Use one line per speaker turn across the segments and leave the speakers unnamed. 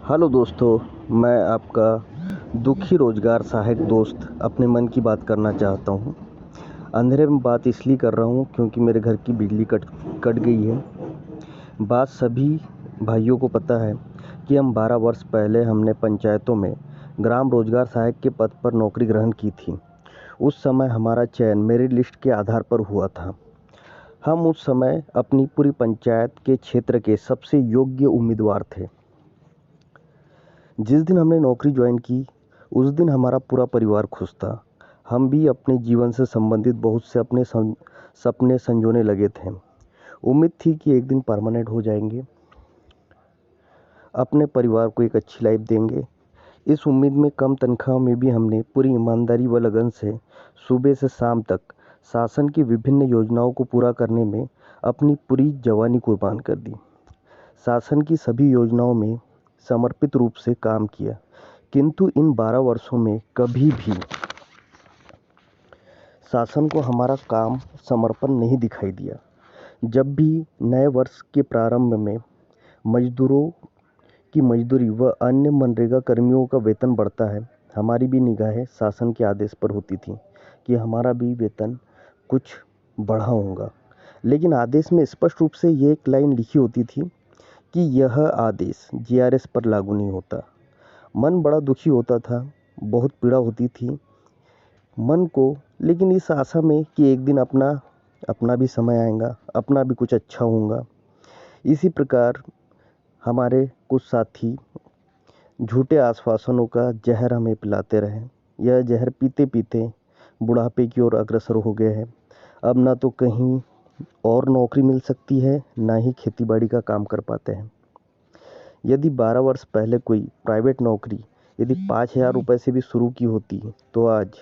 Hello दोस्तों, मैं आपका दुखी रोजगार सहायक दोस्त अपने मन की बात करना चाहता हूँ। अंधेरे में बात इसलिए कर रहा हूँ क्योंकि मेरे घर की बिजली कट कट गई है। बात सभी भाइयों को पता है कि हम 12 वर्ष पहले हमने पंचायतों में ग्राम रोजगार सहायक के पद पर नौकरी ग्रहण की थी। उस समय हमारा चयन मेरिट लिस्ट के आधार पर हुआ था। हम उस समय अपनी पूरी पंचायत के क्षेत्र के सबसे योग्य उम्मीदवार थे। जिस दिन हमने नौकरी ज्वाइन की उस दिन हमारा पूरा परिवार खुश था। हम भी अपने जीवन से संबंधित बहुत से अपने सपने संजोने लगे थे। उम्मीद थी कि एक दिन परमानेंट हो जाएंगे, अपने परिवार को एक अच्छी लाइफ देंगे। इस उम्मीद में कम तनख्वाह में भी हमने पूरी ईमानदारी व लगन से सुबह से शाम तक शासन की विभिन्न योजनाओं को पूरा करने में अपनी पूरी जवानी कुर्बान कर दी। शासन की सभी योजनाओं में समर्पित रूप से काम किया, किंतु इन 12 वर्षों में कभी भी शासन को हमारा काम समर्पण नहीं दिखाई दिया। जब भी नए वर्ष के प्रारंभ में मजदूरों की मजदूरी व अन्य मनरेगा कर्मियों का वेतन बढ़ता है, हमारी भी निगाहें शासन के आदेश पर होती थी कि हमारा भी वेतन कुछ बढ़ा होगा। लेकिन आदेश में स्पष्ट रूप से ये एक लाइन लिखी होती थी कि यह आदेश जीआरएस पर लागू नहीं होता। मन बड़ा दुखी होता था, बहुत पीड़ा होती थी मन को, लेकिन इस आशा में कि एक दिन अपना भी समय आएगा, अपना भी कुछ अच्छा होगा। इसी प्रकार हमारे कुछ साथी झूठे आश्वासनों का जहर हमें पिलाते रहे। यह जहर पीते पीते बुढ़ापे की ओर अग्रसर हो गए हैं। अब ना तो कहीं और नौकरी मिल सकती है, ना ही खेतीबाड़ी का काम कर पाते हैं। यदि 12 वर्ष पहले कोई प्राइवेट नौकरी यदि 5,000 रुपये से भी शुरू की होती तो आज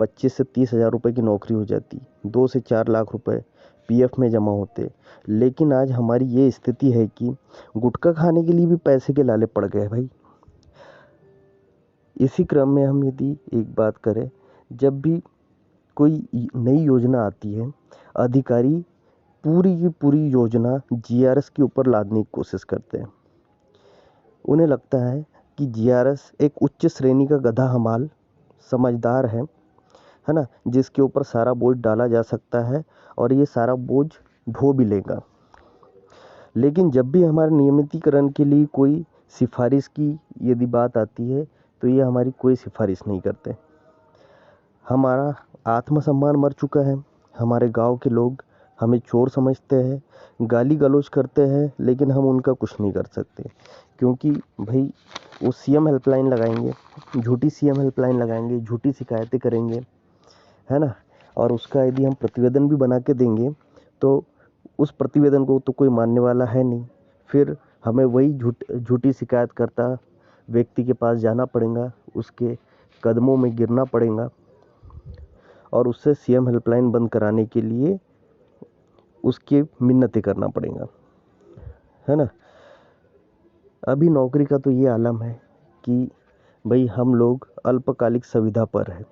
25 से 30,000 रुपये की नौकरी हो जाती, 2 से 4 लाख रुपए पीएफ में जमा होते। लेकिन आज हमारी ये स्थिति है कि गुटखा खाने के लिए भी पैसे के लाले पड़ गए भाई। इसी क्रम में हम यदि एक बात करें, जब भी कोई नई योजना आती है, अधिकारी पूरी की पूरी योजना जीआरएस के ऊपर लादने की कोशिश करते हैं। उन्हें लगता है कि जीआरएस एक उच्च श्रेणी का गधा हमाल समझदार है ना, जिसके ऊपर सारा बोझ डाला जा सकता है और ये सारा बोझ ढो भी लेगा। लेकिन जब भी हमारे नियमितीकरण के लिए कोई सिफारिश की यदि बात आती है तो ये हमारी कोई सिफारिश नहीं करते। हमारा आत्मसम्मान मर चुका है। हमारे गांव के लोग हमें चोर समझते हैं, गाली गलौज करते हैं, लेकिन हम उनका कुछ नहीं कर सकते क्योंकि भाई वो सीएम हेल्पलाइन लगाएंगे, झूठी सीएम हेल्पलाइन लगाएंगे, झूठी शिकायतें करेंगे, है ना। और उसका यदि हम प्रतिवेदन भी बना के देंगे तो उस प्रतिवेदन को तो कोई मानने वाला है नहीं। फिर हमें वही झूठी शिकायत करता व्यक्ति के पास जाना पड़ेगा, उसके कदमों में गिरना पड़ेगा और उससे सीएम हेल्पलाइन बंद कराने के लिए उसकी मिन्नतें करना पड़ेगा, है ना। अभी नौकरी का तो ये आलम है कि भाई हम लोग अल्पकालिक सुविधा पर है,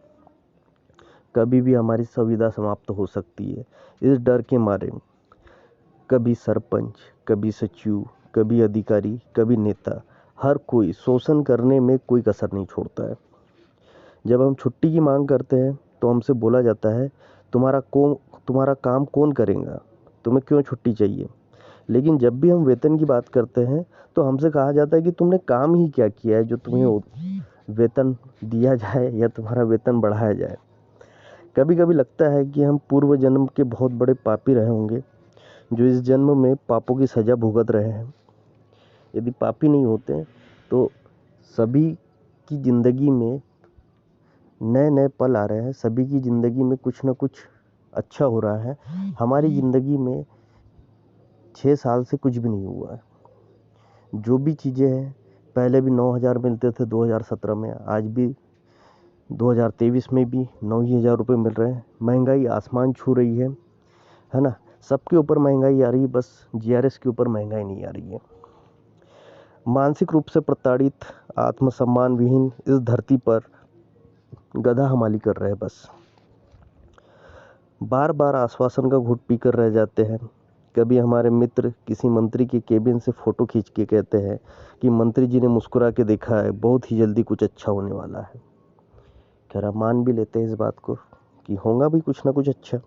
कभी भी हमारी सुविधा समाप्त हो सकती है। इस डर के मारे कभी सरपंच, कभी सचिव, कभी अधिकारी, कभी नेता, हर कोई शोषण करने में कोई कसर नहीं छोड़ता है। जब हम छुट्टी की मांग करते हैं तो हमसे बोला जाता है तुम्हारा काम कौन करेगा, तुम्हें क्यों छुट्टी चाहिए। लेकिन जब भी हम वेतन की बात करते हैं तो हमसे कहा जाता है कि तुमने काम ही क्या किया है जो तुम्हें वेतन दिया जाए या तुम्हारा वेतन बढ़ाया जाए। कभी कभी लगता है कि हम पूर्व जन्म के बहुत बड़े पापी रहे होंगे जो इस जन्म में पापों की सजा भुगत रहे हैं। यदि पापी नहीं होते तो सभी की ज़िंदगी में नए नए पल आ रहे हैं, सभी की ज़िंदगी में कुछ ना कुछ अच्छा हो रहा है। हमारी ज़िंदगी में 6 साल से कुछ भी नहीं हुआ है। जो भी चीज़ें हैं, पहले भी 9,000 मिलते थे 2017 में, आज भी 2023 में भी 9,000 रुपये मिल रहे हैं। महंगाई आसमान छू रही है ना। सबके ऊपर महंगाई आ रही है, बस जीआरएस के ऊपर महंगाई नहीं आ रही है। मानसिक रूप से प्रताड़ित, आत्मसम्मान विहीन इस धरती पर गधा हमाली कर रहे हैं। बस बार बार आश्वासन का घूंट पीकर रह जाते हैं। कभी हमारे मित्र किसी मंत्री के केबिन से फ़ोटो खींच के कहते हैं कि मंत्री जी ने मुस्कुरा के देखा है, बहुत ही जल्दी कुछ अच्छा होने वाला है। खैर मान भी लेते हैं इस बात को कि होगा भी कुछ ना कुछ अच्छा।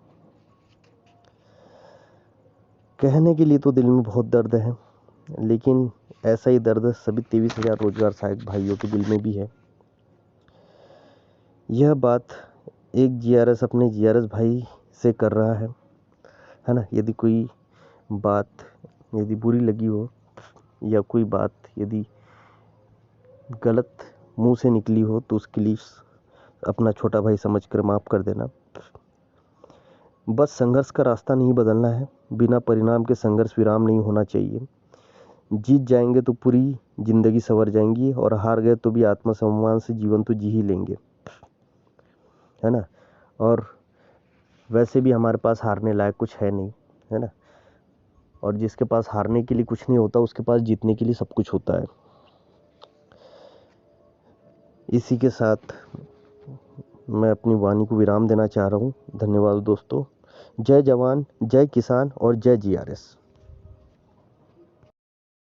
कहने के लिए तो दिल में बहुत दर्द है, लेकिन ऐसा ही दर्द सभी 23,000 रोजगार सहायक भाइयों के दिल में भी है। यह बात एक जीआरएस अपने जीआरएस भाई से कर रहा है ना। यदि कोई बात यदि बुरी लगी हो या कोई बात यदि गलत मुंह से निकली हो तो उसके लिए अपना छोटा भाई समझकर माफ़ कर देना। बस संघर्ष का रास्ता नहीं बदलना है, बिना परिणाम के संघर्ष विराम नहीं होना चाहिए। जीत जाएंगे तो पूरी जिंदगी संवर जाएंगी और हार गए तो भी आत्मसम्मान से जीवन तो जी ही लेंगे, है ना। और वैसे भी हमारे पास हारने लायक कुछ है नहीं, है ना। और जिसके पास हारने के लिए कुछ नहीं होता उसके पास जीतने के लिए सब कुछ होता है। इसी के साथ मैं अपनी वाणी को विराम देना चाह रहा हूँ। धन्यवाद दोस्तों। जय जवान, जय किसान और जय जीआरएस।